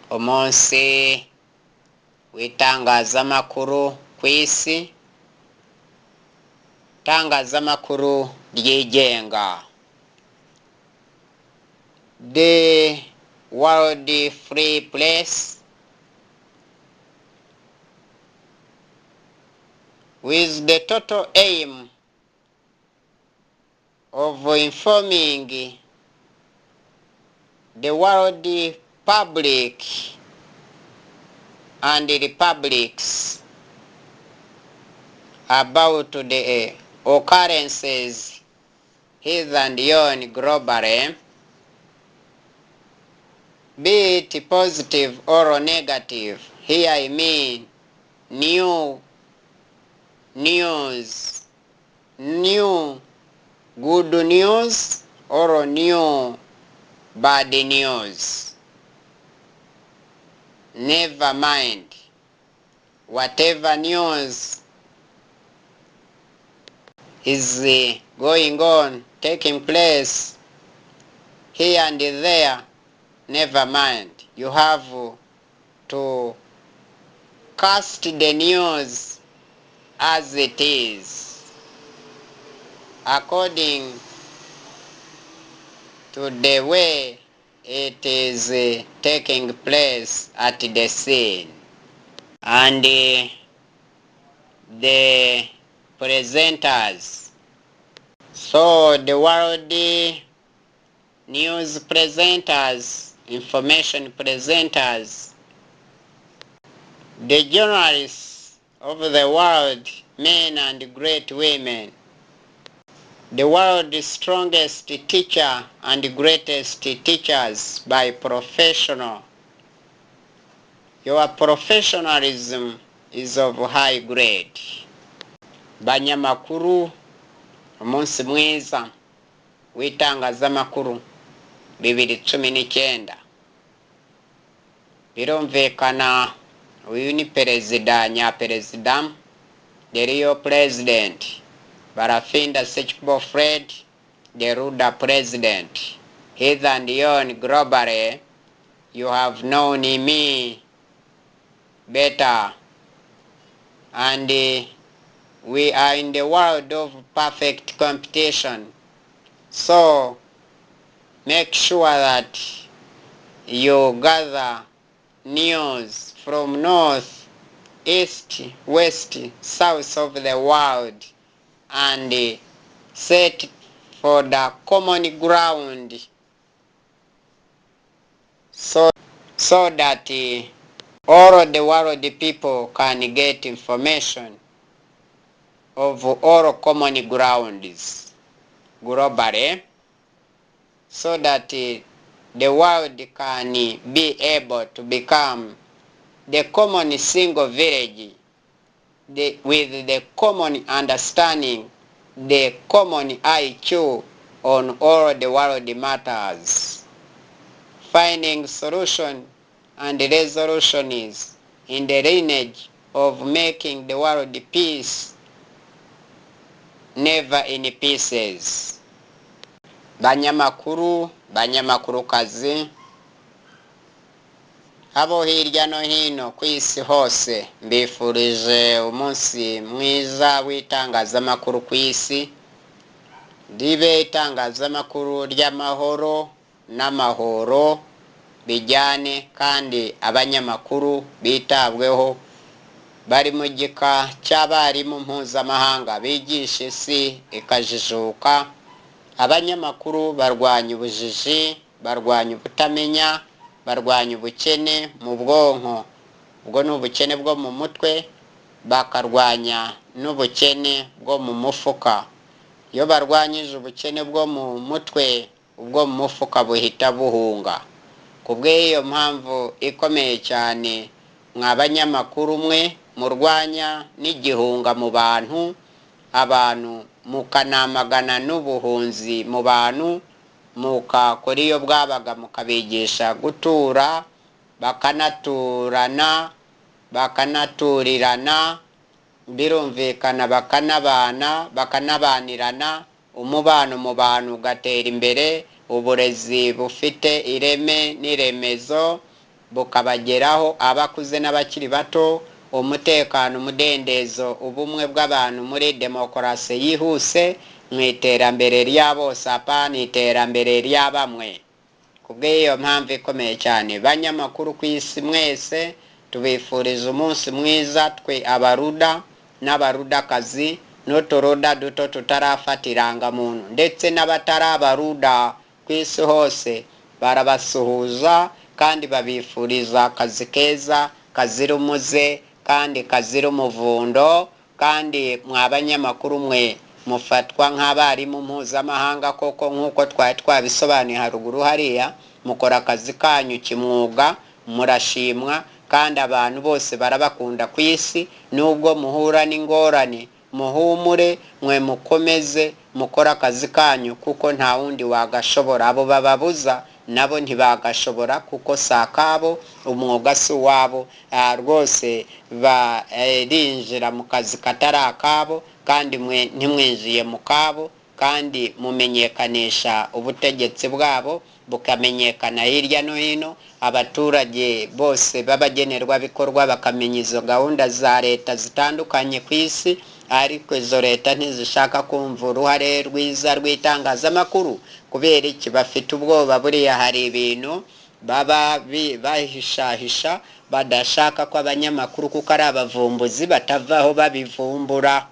umunsi w'itangazamakuru ku isi, itangazamakuru ryigenga. The World Free Press, with the total aim of informing the world public and the republics about the occurrences here and yon globally, be it positive or negative. Here I mean new news, new good news or new bad news. Never mind, whatever news is going on, taking place here and there, never mind. You have to cast the news as it is, according to the way it is taking place at the scene. And the presenters, so the world news presenters, information presenters, the journalists of the world, men and great women, the world's strongest teacher and greatest teachers by professional. Your professionalism is of high grade. Banyamakuru, umunsi mwiza w'itangazamakuru 2019. Birumvikana uyu ni perezida nyaperezida, the real president, Barafinda Sekbo Fred, the Ruda president. Hither and yon globally, you have known me better, and we are in the world of perfect competition. So make sure that you gather news from north, east, west, south of the world, and set for the common ground, so that all the world people can get information of all common grounds globally, so that the world can be able to become the common single village, with the common understanding, the common IQ on all the world matters, finding solution and resolution is in the lineage of making the world peace, never in pieces. Banyamakuru, banyamakurukazi, abo hirya no hino ku isi hose, mbifurije umunsi mwiza w'itangazamakuru ku isi. Ribe itangazamakuru ry'amahoro n'amahoro bijyane, kandi abanyamakuru bitabweho, bari mu gika cy'abarimu mpuzamahanga bigisha isi ikajijuka. Abanyamakuru barwanya ubujiji, barwanya ubutamenya, barwanya ubukene mu bwonko, ubwo ni ubukene bwo mu mutwe, bakarwanya n'ubukene bwo mu mufuka. Iyo barwanyije ubukene bwo mu mutwe, ubwo mu mufuka buhita buhunga. Kubw'iyo mpamvu ikomeye cyane, mw'abanyamakuru mwe murwanya n'igihunga mu bantu, abantu mukanamagana n'ubuhunzi mu bantu, mukakora iyo bwabaga mukabigisha gutura, bakanaturana, bakanaturirana, birumvikana bakanabana, bakanabanirana, umubano mu bantu ugatera imbere, uburezi bufite ireme n'iremezo, bukabageraho abakuze n'abakiri bato, umutekano, umudendezo, ubumwe bw'abantu muri demokarasi yihuse, mu iterambere rya bose apana iterambere rya bamwe. Kubw'iyo mpamvu ikomeye cyane, banyamakuru ku isi mwese tubifuriza umunsi mwiza, twe abaruda n'abarudakazi n'uturuda duto tutarafata irangamuntu, ndetse n'abatari abaruda ku isi hose barabasuhuza kandi babifuriza akazi keza kazira umuze kandi kazira umuvundo. Kandi mwabanyamakuru mwe mufatwa nk'abarimu mpuzamahanga koko, nk'uko twari twabisobanuye haruguru hariya, mukora akazi kanyu kimwuga, murashimwa kandi abantu bose barabakunda ku isi. Nubwo muhura n'ingorane, muhumure, mwe mukomeze mukora akazi kanyu kuko nta wundi wagashobora. Abo bababuza nabo ntibagashobora kuko sakabo, umwuga si wabo. Rwose barinjira mu kazi katari akabo, kandi mwe ntimwinjiye mu kabo, kandi mumenyekanisha ubutegetsi bwabo bukamenyekana hirya no hino. Abaturage bose b'abagenerwabikorwa bakamenya izo gahunda za leta zitandukanye ku isi, ariko izo leta ntizishaka kumva uruhare rwiza rw'itangazamakuru. Kubera iki? Bafite ubwoba. Buriya hari ibintu baba bahishahisha badashaka ko abanyamakuru, kuko ari abavumbuzi, batavaho babivumbura.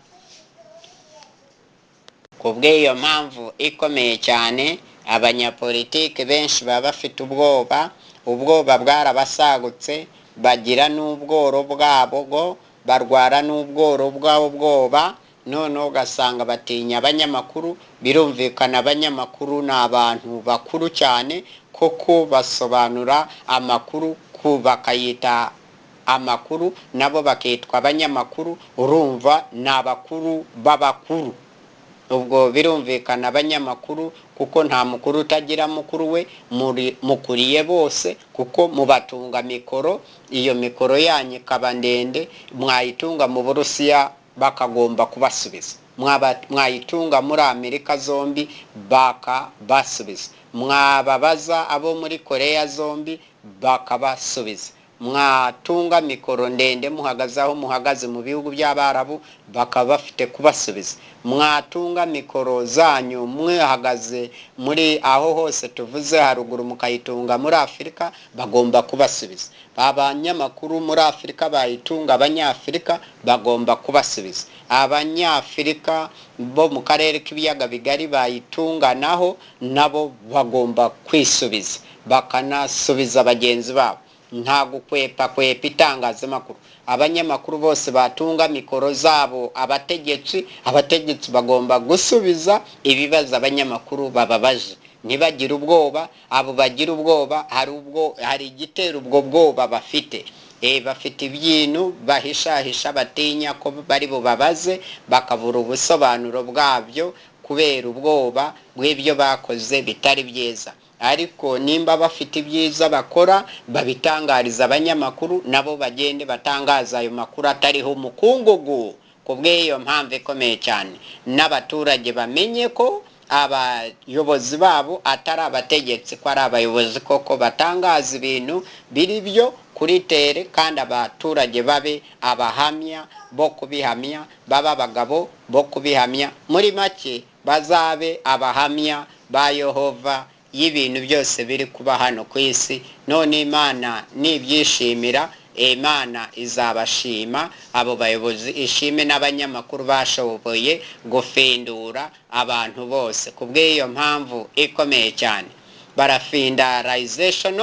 Kubw'iyo mpamvu ikomeye cyane, abanyapolitike benshi baba bafite ubwoba bwarabasagutse, bagira n'ubworo bwabo, barwara n'ubworo bwabo bwoba, none ugasanga batinya abanyamakuru. Birumvikana abanyamakuru ni abantu bakuru cyane, koko basobanura amakuru, bakayita amakuru, nabo bakitwa abanyamakuru. Urumva ni abakuru b'abakuru. Ubwo birumvikana abanyamakuru, kuko nta mukuru utagira mukuru we, mukuriye bose kuko mubatunga mikoro. Iyo mikoro yanyu ikaba ndende, mwayitunga mu Burusiya bakagomba kubasubiza, mwayitunga muri Amerika zombi bakabasubiza, mwababaza abo muri Korea zombi bakabasubiza, mwatunga mikoro ndende muhagaze aho muhagaze mu bihugu by'Abarabu bakaba bafite kubasubiza, mwatunga mikoro zanyu mwahagaze muri aho hose tuvuze haruguru mukayitunga muri Afurika bagomba kubasubiza. Abanyamakuru muri Afurika bayitunga Abanyafurika bagomba kubasubiza. Abanyafurika bo mu karere k'ibiyaga bigari bayitunga naho nabo bagomba kwisubiza, bakanasubiza bagenzi babo. Nta gukwepa itangazamakuru. Abanyamakuru bose batunga mikoro zabo abategetsi bagomba gusubiza ibibazo abanyamakuru bababaje. Ntibagire ubwoba. Abo bagira ubwoba hari igitera ubwo bwoba bafite. Bafite ibyintu bahishahisha, batinya ko bari bubabaze, bakabura ubusobanuro bwabyo kubera ubwoba bw'ibyo bakoze bitari byiza. Ariko nimba bafite ibyiza bakora babitangariza abanyamakuru, nabo bagende batangaza ayo makuru atariho umukungugu. Kubw'iyo mpamvu ikomeye cyane, n'abaturage bamenye ko abayobozi babo atari abategetsi, ko ari abayobozi koko batangaza ibintu biri byo kuri tere, kandi abaturage babe abahamya bo kubihamya, baba abagabo bo kubihamya. Muri make bazabe abahamya ba Yehova y'ibintu byose biri kuba hano ku isi. None Imana nibyishimira, Imana izabashima abo bayobozi, ishime n'abanyamakuru bashoboye gufindura abantu bose. Kubw'iyo mpamvu ikomeye cyane, barafindarization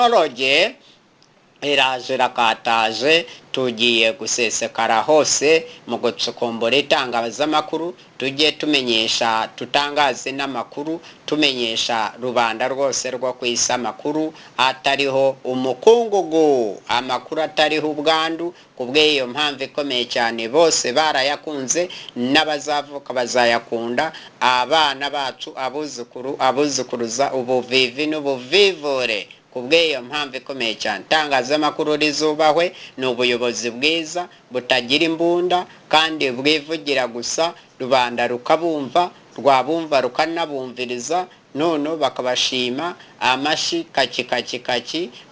iraje rakataje, tugiye gusesekara hose mu gucukumbura itangazamakuru. Tujye tumenyesha, tutangaze n'amakuru, tumenyesha rubanda rwose rwo ku isi amakuru atariho umukungugu, amakuru atariho ubwandu. Kubw'iyo mpamvu ikomeye cyane, bose barayakunze, n'abazavuka bazayakunda, abana bacu, abuzukuruza, ubuvivi n'ubuvivure. Kubw'iyo mpamvu ikomeye cyane, itangazamakuru rizubahwe, ni ubuyobozi bwiza butagira imbunda kandi bwivugira gusa, rubanda rukabumva, rwabumva rukanabumviriza, none bakabashima amashi kaki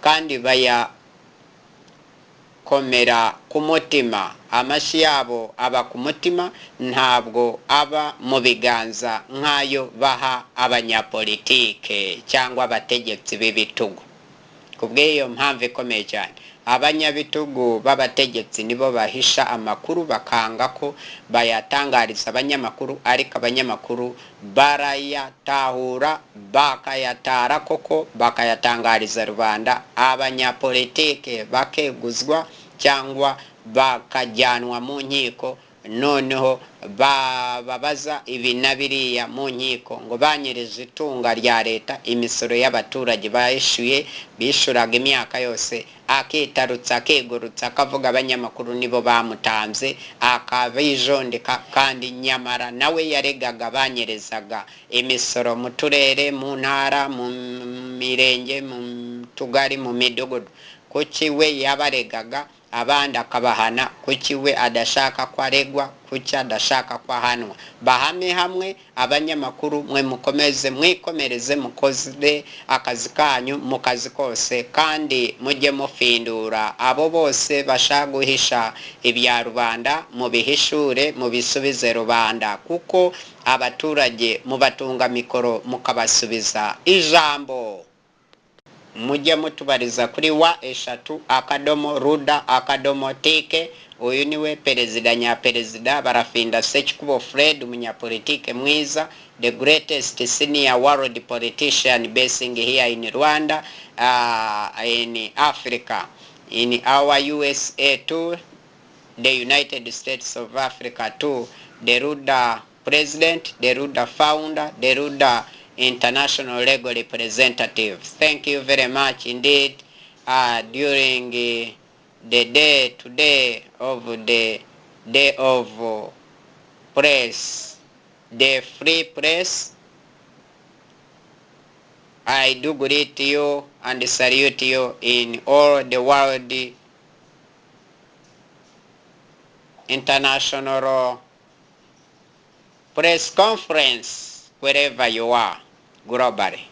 kandi komera ku mutima. Amashyi yabo aba ku mutima, ntabwo aba mu biganza nk'ayo baha abanyapolitike cyangwa abategetsi b'ibitugu. Kubw'iyo mpamvu ikomeye cyane, abanyabitugu b'abategetsi nibo bahisha amakuru bakanga ko bayatangariza abanyamakuru, ariko abanyamakuru barayatahura bakayatara koko bakayatangariza rubanda. Abanyapolitike bakeguzwa cyangwa bakajyanwa mu nkiko, noneho bababaza ibi na biriya mu nkiko ngo banyereza itunga rya leta, imisoro y'abaturage bayishyuye, bishuraga imyaka yose, akitarutsa akigurutsa akavuga abanyamakuru nibo bamutanze, akabijondeka, kandi nyamara nawe yaregaga banyerezaga imisoro mu turere, mu ntara, mu mirenge, mu tugari, mu midugudu. Kuki we yabaregaga abandi akabahana? Kuki we adashaka ko aregwa? Kuki adashaka ko ahanwa? Bahame hamwe abanyamakuru, mwe mukomeze mwikomereze, mukoze akazi kanyu mu kazi kose, kandi mujye mufindura abo bose bashaka guhisha ibya rubanda, mubihishure mubisubize rubanda, kuko abaturage mubatunga mikoro mukabasubiza ijambo. Mujye mutubariza kuri wa@ruda.tk. Uyu niwe perezida nyaperezida Barafinda Sekikubo Fred, umunyapolitike mwiza, the greatest senior world politician basing here in Rwanda, in Africa, in our USA too, the United States of Africa too, the Ruda president, the Ruda founder, the Ruda international legal representative. Thank you very much indeed. During the day today of the day of press, the free press, I do greet you and salute you in all the world international press conference, wherever you are globally.